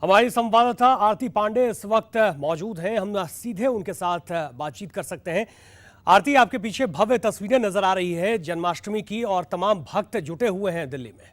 हमारी संवाददाता आरती पांडे इस वक्त मौजूद हैं। हम सीधे उनके साथ बातचीत कर सकते हैं। आरती, आपके पीछे भव्य तस्वीरें नजर आ रही है जन्माष्टमी की और तमाम भक्त जुटे हुए हैं दिल्ली में।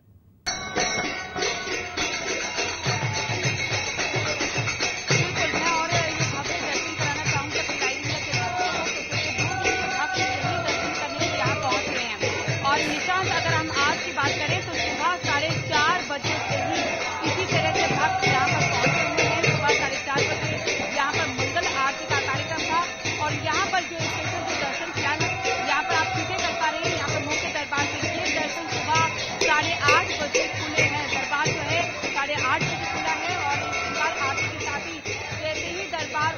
और निशांत, अगर हम आज की बात करें तो सुबह 4:30 बजे से ही इसी तरह से भक्त यहाँ पर पहुंचे हुए हैं। सुबह 4:30 बजे यहाँ पर मंगल आरती का कार्यक्रम था और यहाँ पर जो स्टेशन के दर्शन किया है, यहाँ पर आप सीधे कर पा रहे हैं। यहाँ पर मुख्य दरबार से ये दर्शन सुबह 8:30 बजे खुले हैं। दरबार जो है 8:30 बजे खुला है और मंगल आरती के साथ ही जैसे ही दरबार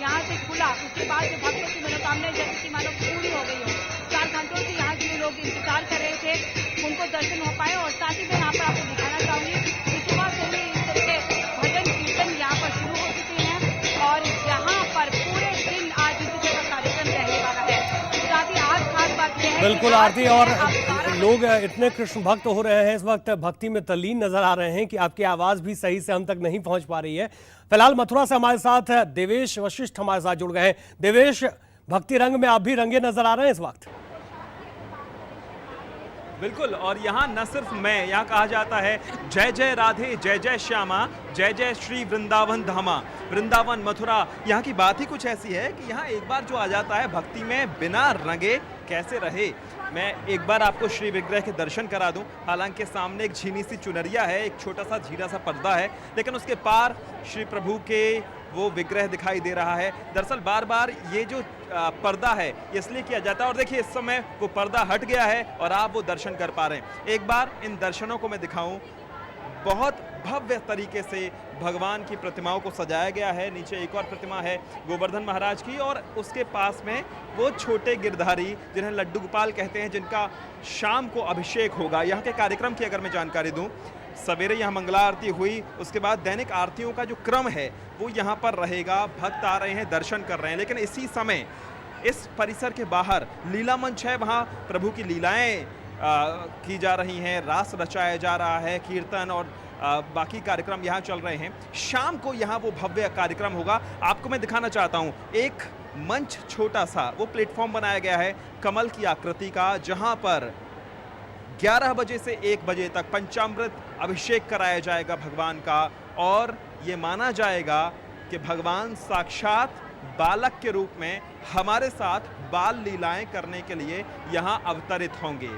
यहाँ से खुला, उसके बाद जो भक्तों की मनोकामनाएं जैसे कि मानो पूरी हो गई हो। 4 घंटों से यहाँ जो लोग इंतजार कर रहे थे उनको दर्शन हो पाए। और साथ ही मैं यहाँ पर आपको दिखाना चाहूंगी कि सुबह से ही इस तरह के भजन कीर्तन यहाँ पर शुरू हो चुके हैं और यहाँ पर पूरे दिन आज इसी तरह का कार्यक्रम रहने वाला है। साथ ही आज खास बात यह है बिल्कुल आरती, और लोग इतने कृष्ण भक्त हो रहे हैं, इस वक्त भक्ति में तल्लीन नजर आ रहे हैं कि आपकी आवाज भी सही से हम तक नहीं पहुंच पा रही है। फिलहाल मथुरा से हमारे साथ देवेश वशिष्ठ हमारे साथ जुड़ गए हैं। देवेश, भक्ति रंग में आप भी रंगे नजर आ रहे हैं इस वक्त। बिल्कुल, और यहाँ न सिर्फ मैं, यहाँ कहा जाता है जय जय राधे जय जय श्यामा, जय जय श्री वृंदावन धामा। वृंदावन मथुरा, यहाँ की बात ही कुछ ऐसी है कि यहाँ एक बार जो आ जाता है भक्ति में बिना रंगे कैसे रहे। मैं एक बार आपको श्री विग्रह के दर्शन करा दूं। हालांकि सामने एक झीनी सी चुनरिया है, एक छोटा सा झीरा सा पर्दा है, लेकिन उसके पार श्री प्रभु के वो विग्रह दिखाई दे रहा है। दरअसल बार बार ये जो पर्दा है इसलिए किया जाता है और देखिए इस समय वो पर्दा हट गया है और आप वो दर्शन कर पा रहे हैं। एक बार इन दर्शनों को मैं दिखाऊं, बहुत भव्य तरीके से भगवान की प्रतिमाओं को सजाया गया है। नीचे एक और प्रतिमा है गोवर्धन महाराज की और उसके पास में वो छोटे गिरधारी जिन्हें लड्डू गोपाल कहते हैं, जिनका शाम को अभिषेक होगा। यहाँ के कार्यक्रम की अगर मैं जानकारी दूं, सवेरे यहाँ मंगला आरती हुई, उसके बाद दैनिक आरतियों का जो क्रम है वो यहाँ पर रहेगा। भक्त आ रहे हैं, दर्शन कर रहे हैं, लेकिन इसी समय इस परिसर के बाहर लीला मंच है, वहाँ प्रभु की लीलाएं की जा रही हैं, रास रचाया जा रहा है, कीर्तन और बाकी कार्यक्रम यहाँ चल रहे हैं। शाम को यहाँ वो भव्य कार्यक्रम होगा। आपको मैं दिखाना चाहता हूँ, एक मंच छोटा सा वो प्लेटफॉर्म बनाया गया है कमल की आकृति का, जहाँ पर 11 बजे से 1 बजे तक पंचामृत अभिषेक कराया जाएगा भगवान का और ये माना जाएगा कि भगवान साक्षात बालक के रूप में हमारे साथ बाल लीलाएं करने के लिए यहाँ अवतरित होंगे।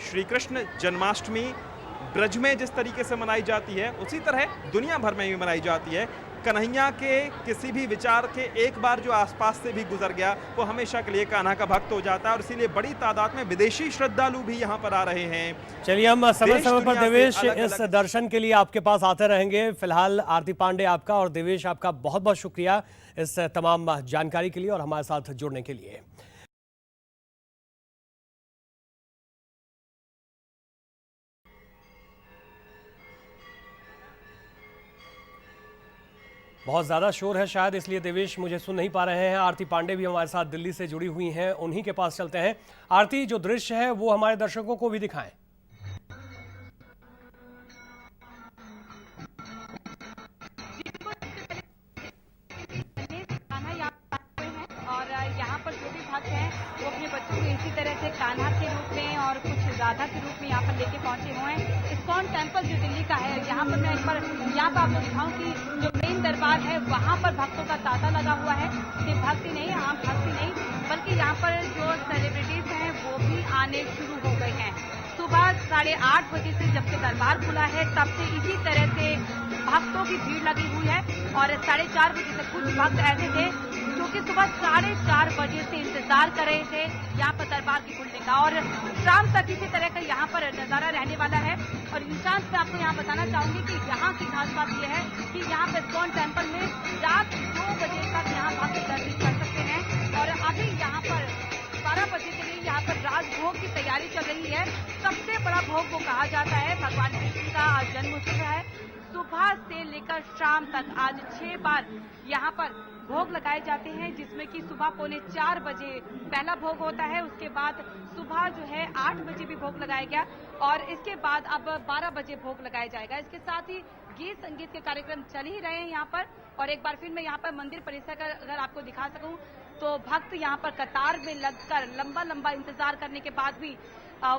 श्री कृष्ण जन्माष्टमी ब्रज में जिस तरीके से मनाई जाती है उसी तरह दुनिया भर में भी मनाई जाती है। कन्हैया के किसी भी विचार के एक बार जो आसपास से भी गुजर गया वो हमेशा के लिए कान्हा का भक्त हो जाता है और इसीलिए बड़ी तादाद में विदेशी श्रद्धालु भी यहाँ पर आ रहे हैं। चलिए, हम समय समय पर देवेश इस दर्शन के लिए आपके पास आते रहेंगे। फिलहाल आरती पांडे आपका और देवेश आपका बहुत बहुत शुक्रिया इस तमाम जानकारी के लिए और हमारे साथ जुड़ने के लिए। बहुत ज़्यादा शोर है, शायद इसलिए देवेश मुझे सुन नहीं पा रहे हैं। आरती पांडे भी हमारे साथ दिल्ली से जुड़ी हुई हैं, उन्हीं के पास चलते हैं। आरती, जो दृश्य है वो हमारे दर्शकों को भी दिखाएं। और यहाँ पर जो भी भक्त हैं वो अपने बच्चों को इसी तरह से कान्हा के रूप में और कुछ राधा के रूप में यहाँ पर लेके पहुंचे हुए हैं। इस्कॉन टेम्पल जो दिल्ली का है, यहाँ पर मैं एक बार यहाँ पर आपको दिखाऊं कि जो मेन दरबार है वहाँ पर भक्तों का तांता लगा हुआ है। सिर्फ भक्ति नहीं, आम भक्ति नहीं, बल्कि यहाँ पर जो सेलिब्रिटीज हैं वो भी आने शुरू हो गए हैं। सुबह 8:30 बजे से जब से दरबार खुला है तब से इसी तरह से भक्तों की भीड़ लगी हुई है और 4:30 बजे तक कुछ भक्त ऐसे थे जो कि सुबह 4:30 बजे से इंतजार कर रहे थे यहाँ पर दरबार की खुलने का और शाम तक इसी तरह का यहाँ पर नजारा रहने वाला है। और इंसान से आपको यहाँ बताना चाहूंगी कि यहाँ की खास बात यह है कि यहाँ पर इस्कॉन टेम्पल में रात 2 बजे तक यहाँ भक्त दर्शन कर सकते हैं और अभी यहाँ पर 12 बजे के लिए यहाँ पर राजभोग की तैयारी चल रही है। सबसे बड़ा भोग वो कहा जाता है भगवान कृष्ण का जन्म उत्सव है। सुबह से लेकर शाम तक आज 6 बार यहाँ पर भोग लगाए जाते हैं, जिसमें कि सुबह 3:45 बजे पहला भोग होता है। उसके बाद सुबह जो है 8 बजे भी भोग लगाया गया और इसके बाद अब 12 बजे भोग लगाया जाएगा। इसके साथ ही गीत संगीत के कार्यक्रम चल ही रहे हैं यहाँ पर। और एक बार फिर मैं यहाँ पर मंदिर परिसर का अगर आपको दिखा सकूं तो भक्त यहाँ पर कतार में लगकर लंबा इंतजार करने के बाद भी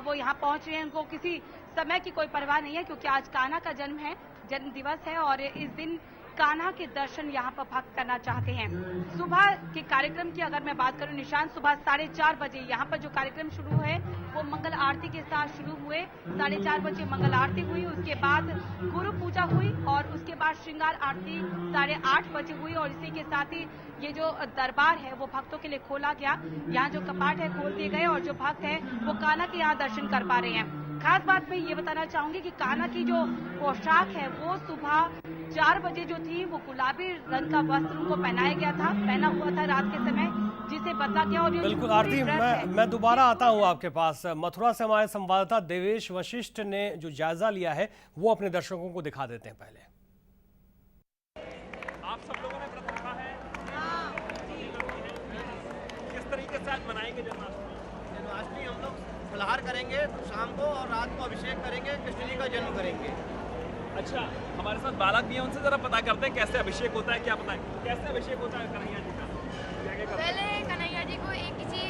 वो यहाँ पहुंच रहे हैं। उनको किसी समय की कोई परवाह नहीं है, क्योंकि आज कान्हा का जन्म दिवस है और इस दिन कान्हा के दर्शन यहाँ पर भक्त करना चाहते हैं। सुबह के कार्यक्रम की अगर मैं बात करूं निशान, सुबह 4:30 बजे यहाँ पर जो कार्यक्रम शुरू हुए वो मंगल आरती के साथ शुरू हुए। 4:30 बजे मंगल आरती हुई, उसके बाद गुरु पूजा हुई और उसके बाद श्रृंगार आरती 8:30 बजे हुई। और इसी के साथ ही ये जो दरबार है वो भक्तों के लिए खोला गया। यहाँ जो कपाट है खोल दिए गए और जो भक्त है वो कान्हा के यहाँ दर्शन कर पा रहे हैं। खास बात मैं ये बताना चाहूंगी कि कान्हा की जो पोशाक है वो सुबह 4 बजे जो थी वो गुलाबी रंग का वस्त्र उनको पहना हुआ था रात के समय, जिसे बदला गया। और बिल्कुल आरती, मैं दोबारा आता हूं आपके पास। मथुरा से हमारे संवाददाता देवेश वशिष्ठ ने जो जायजा लिया है वो अपने दर्शकों को दिखा देते हैं। पहले आप सब लोगों ने व्रत रखा है, किस तरीके से आज मनाएंगे जन्माष्टमी? हम लोग फलाहार करेंगे शाम को और रात को अभिषेक करेंगे, कृष्ण जी का जन्म करेंगे। अच्छा, हमारे साथ बालक भी हैं, उनसे जरा पता करते हैं कैसे अभिषेक होता है, क्या पता है कैसे अभिषेक होता है कन्हैया जी का? पहले कन्हैया जी को एक किसी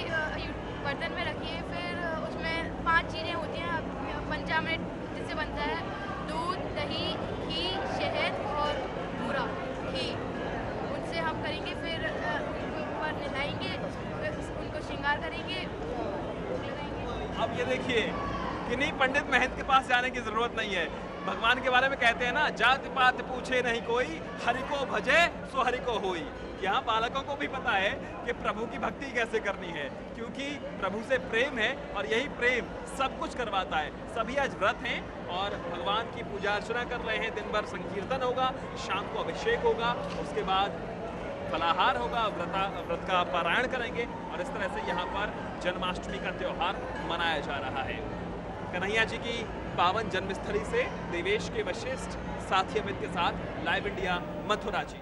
बर्तन में रखिए, फिर उसमें 5 चीज़ें होती हैं पंचामृत जिससे बनता है, दूध, दही, घी, शहद और बूरा घी। उनसे हम करेंगे, फिर उनको ऊपर नहलाएंगे, फिर उनको श्रृंगार करेंगे, अब ये देखिए किन्हीं पंडित महंत के पास जाने की जरूरत नहीं है। भगवान के बारे में कहते हैं ना, जाति पात पूछे नहीं कोई, हरि को भजे सो हरि को होई। यहाँ बालकों को भी पता है कि प्रभु की भक्ति कैसे करनी है, क्योंकि प्रभु से प्रेम है और यही प्रेम सब कुछ करवाता है। सभी आज व्रत हैं और भगवान की पूजा अर्चना कर रहे हैं। दिन भर संकीर्तन होगा, शाम को अभिषेक होगा, उसके बाद फलाहार होगा, व्रत का पारायण करेंगे और इस तरह से यहाँ पर जन्माष्टमी का त्योहार मनाया जा रहा है। कन्हैया जी की पावन जन्मस्थली से देवेश के वशिष्ठ साथी अमित के साथ लाइव इंडिया मथुरा जी।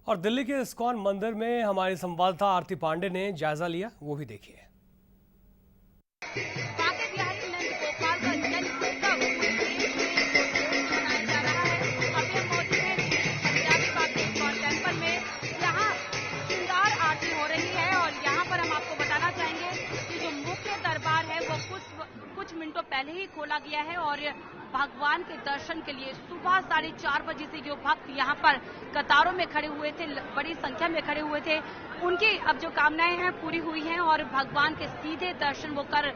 और दिल्ली के इस्कॉन मंदिर में हमारे संवाददाता आरती पांडे ने जायजा लिया, वो भी देखिए। मिनटों पहले ही खोला गया है और भगवान के दर्शन के लिए सुबह 4:30 बजे से जो भक्त यहाँ पर कतारों में खड़े हुए थे, बड़ी संख्या में खड़े हुए थे, उनकी अब जो कामनाएं हैं पूरी हुई हैं और भगवान के सीधे दर्शन वो कर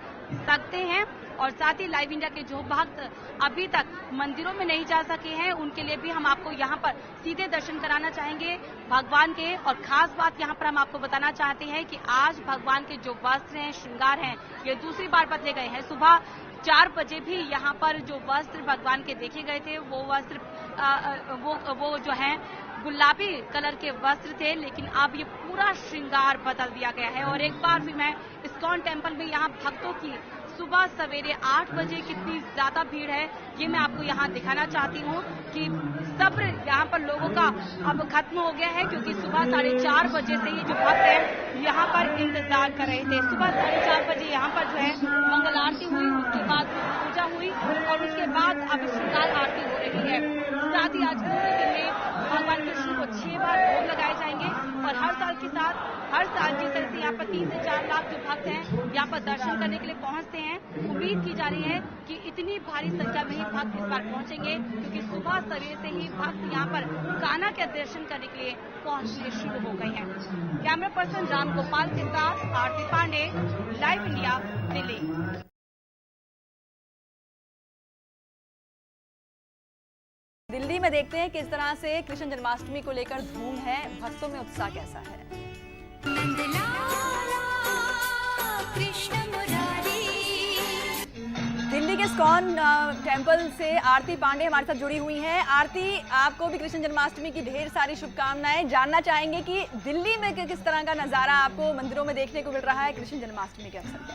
सकते हैं। और साथ ही लाइव इंडिया के जो भक्त अभी तक मंदिरों में नहीं जा सके हैं उनके लिए भी हम आपको यहाँ पर सीधे दर्शन कराना चाहेंगे भगवान के। और खास बात यहाँ पर हम आपको बताना चाहते हैं कि आज भगवान के जो वस्त्र हैं, श्रृंगार हैं, ये दूसरी बार बदले गए हैं। सुबह 4 बजे भी यहाँ पर जो वस्त्र भगवान के देखे गए थे वो वस्त्र वो जो है गुलाबी कलर के वस्त्र थे, लेकिन अब ये पूरा श्रृंगार बदल दिया गया है। और एक बार भी मैं इस्कॉन टेम्पल में यहाँ भक्तों की सुबह सवेरे 8 बजे कितनी ज्यादा भीड़ है ये मैं आपको यहाँ दिखाना चाहती हूँ कि सब्र यहाँ पर लोगों का अब खत्म हो गया है, क्योंकि सुबह 4:30 बजे से ये जो भक्त है यहाँ पर इंतजार कर रहे थे। सुबह 4:30 बजे यहाँ पर जो है मंगल आरती हुई, उसके बाद पूजा हुई और उसके बाद अब श्रृंगार आरती हो रही है। साथ ही आज पूरे दिन में भगवान कृष्ण को 6 बार भोग लगाए जाएंगे और हर साल के साथ हर साल जिस तरह से यहाँ पर 3 से 4 लाख जो भक्त हैं यहाँ पर दर्शन करने के लिए पहुँचते हैं, उम्मीद की जा रही है कि इतनी भारी संख्या में ही भक्त इस बार पहुँचेंगे, क्योंकि सुबह सवेरे से ही भक्त यहाँ पर कान्हा के दर्शन करने के लिए पहुँचने शुरू हो गए हैं। कैमरा पर्सन राम गोपाल के साथ आरती पांडे, लाइव इंडिया, दिल्ली। दिल्ली में देखते हैं किस तरह से कृष्ण जन्माष्टमी को लेकर धूम है, भक्तों में उत्साह कैसा है। दिल्ली के इस्कॉन टेम्पल से आरती पांडे हमारे साथ जुड़ी हुई हैं। आरती, आपको भी कृष्ण जन्माष्टमी की ढेर सारी शुभकामनाएं। जानना चाहेंगे कि दिल्ली में किस तरह का नजारा आपको मंदिरों में देखने को मिल रहा है कृष्ण जन्माष्टमी के अवसर पर।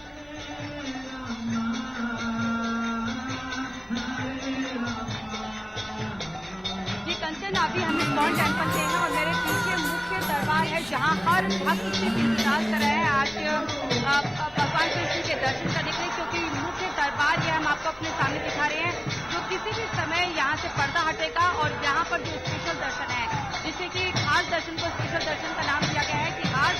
अभी हम इस्कॉन टेम्पल से हैं और मेरे पीछे मुख्य दरबार है जहां हर भक्त सिर्फ इंतजार कर रहे हैं आज भगवान कृष्ण के दर्शन करने के लिए, क्योंकि मुख्य दरबार ये हम आपको अपने सामने दिखा रहे हैं जो किसी भी समय यहाँ से पर्दा हटेगा और यहाँ पर जो स्पेशल दर्शन है, जिससे कि खास दर्शन को स्पेशल दर्शन का नाम दिया गया है कि आज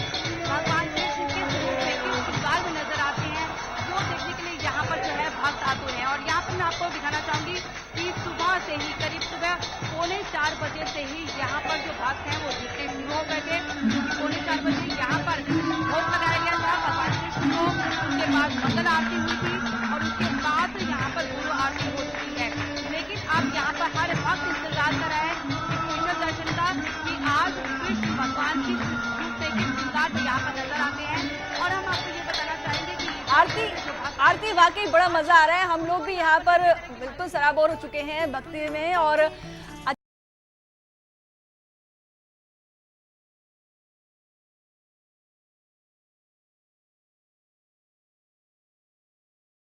भगवान कृष्ण किस रूप में किस श्रृंगार में नजर आते हैं वो देखने के लिए यहाँ पर जो है भक्त आते हैं। और यहाँ पर मैं आपको दिखाना चाहूंगी कि सुबह से ही करीब सुबह 3:45 बजे से ही यहाँ पर जो भक्त हैं वो दिखने शुरू हो गए थे, क्योंकि 3:45 बजे यहाँ पर भोग लगाया गया था भगवान कृष्ण को, उसके बाद मंगल आरती हुई थी और उसके बाद यहाँ पर गुरु आरती हो चुकी है। लेकिन अब यहाँ पर हर वक्त इंतजार कर रहा है स्पेशल दर्शन का कि आज कृष्ण भगवान की रूप से किस श्रृंगार में यहाँ पर नजर आते हैं। और हम आपको ये बताना चाहेंगे कि आरती वाकई बड़ा मजा आ रहा है। हम लोग भी यहाँ पर बिल्कुल सराबोर हो चुके हैं भक्ति में और